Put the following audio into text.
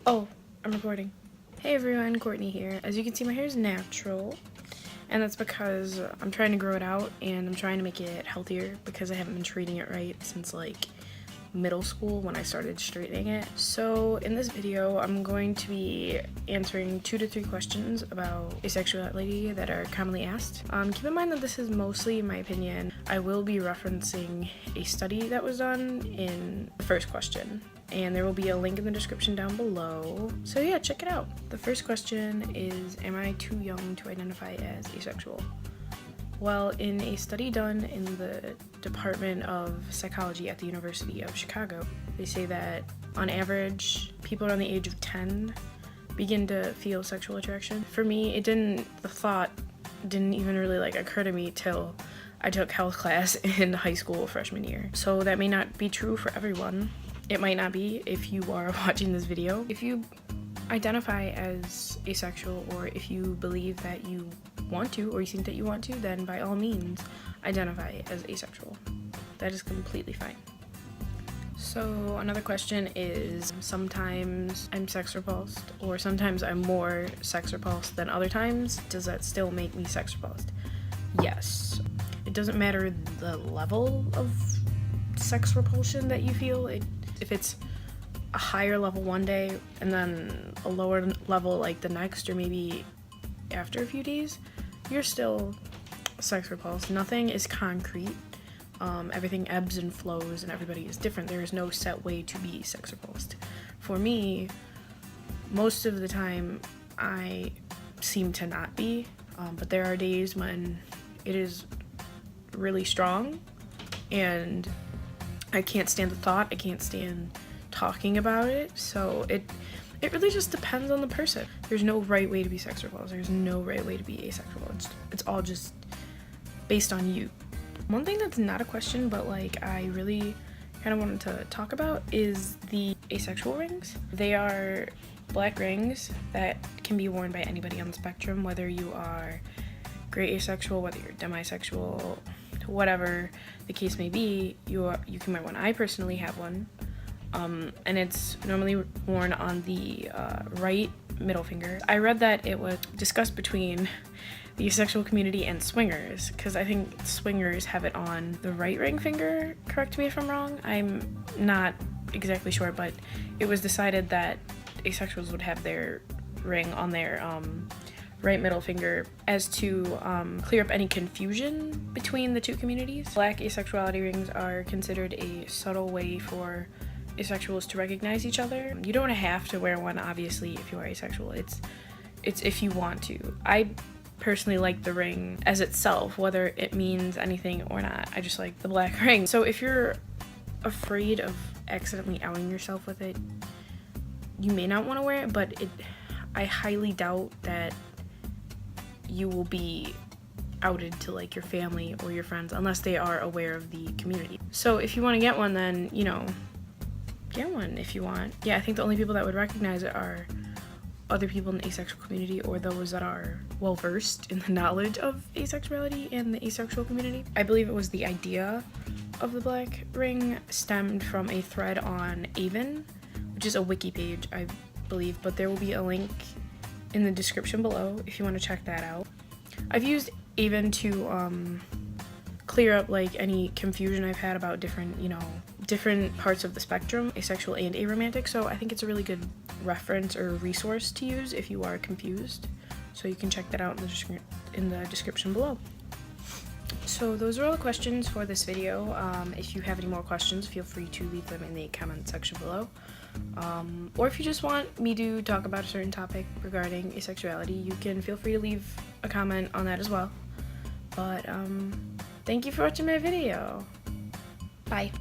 Oh, I'm recording. Hey everyone, Courtney here. As you can see, my hair is natural, and that's because I'm trying to grow it out and I'm trying to make it healthier because I haven't been treating it right since like middle school when I started straightening it. So in this video, I'm going to be answering 2 to 3 questions about asexuality that are commonly asked. Keep in mind that this is mostly my opinion. I will be referencing a study that was done in the first question, and there will be a link in the description down below. So yeah, check it out. The first question is, am I too young to identify as asexual? Well, in a study done in the Department of Psychology at the University of Chicago, they say that on average, people around the age of 10 begin to feel sexual attraction. For me, the thought didn't even really occur to me till I took health class in high school freshman year. So that may not be true for everyone. It might not be if you are watching this video. If you identify as asexual, or if you believe that you want to, or you think that you want to, then by all means identify as asexual. That is completely fine. So another question is, sometimes I'm sex repulsed, or sometimes I'm more sex repulsed than other times. Does that still make me sex repulsed? Yes. It doesn't matter the level of sex repulsion that you feel. If it's a higher level one day and then a lower level like the next, or maybe after a few days, you're still sex repulsed. Nothing is concrete. Everything ebbs and flows, and everybody is different. There is no set way to be sex repulsed. For me, most of the time I seem to not be, but there are days when it is really strong and I can't stand the thought, I can't stand talking about it. So it really just depends on the person. There's no right way to be sex repulsed. There's no right way to be asexual. It's all just based on you. One thing that's not a question, but I really kind of wanted to talk about is the asexual rings. They are black rings that can be worn by anybody on the spectrum, whether you are gray asexual, whether you're demisexual, whatever the case may be. You can wear one. I personally have one. And it's normally worn on the right middle finger. I read that it was discussed between the asexual community and swingers, because I think swingers have it on the right ring finger. Correct me if I'm wrong. I'm not exactly sure, but it was decided that asexuals would have their ring on their right middle finger, as to clear up any confusion between the two communities. Black asexuality rings are considered a subtle way for asexuals to recognize each other. You don't have to wear one, obviously, if you are asexual. It's if you want to. I personally like the ring as itself, whether it means anything or not. I just like the black ring. So if you're afraid of accidentally outing yourself with it, you may not want to wear it, but I highly doubt that you will be outed to your family or your friends unless they are aware of the community. So if you want to get one, then get one if you want. Yeah, I think the only people that would recognize it are other people in the asexual community, or those that are well versed in the knowledge of asexuality and the asexual community. I believe it was the idea of the black ring stemmed from a thread on Aven, which is a wiki page, I believe, but there will be a link in the description below if you want to check that out. I've used Aven to clear up any confusion I've had about different parts of the spectrum, asexual and aromantic. So I think it's a really good reference or resource to use if you are confused. So you can check that out in the description below. So those are all the questions for this video. If you have any more questions, feel free to leave them in the comment section below. Or if you just want me to talk about a certain topic regarding asexuality, you can feel free to leave a comment on that as well. But thank you for watching my video. Bye.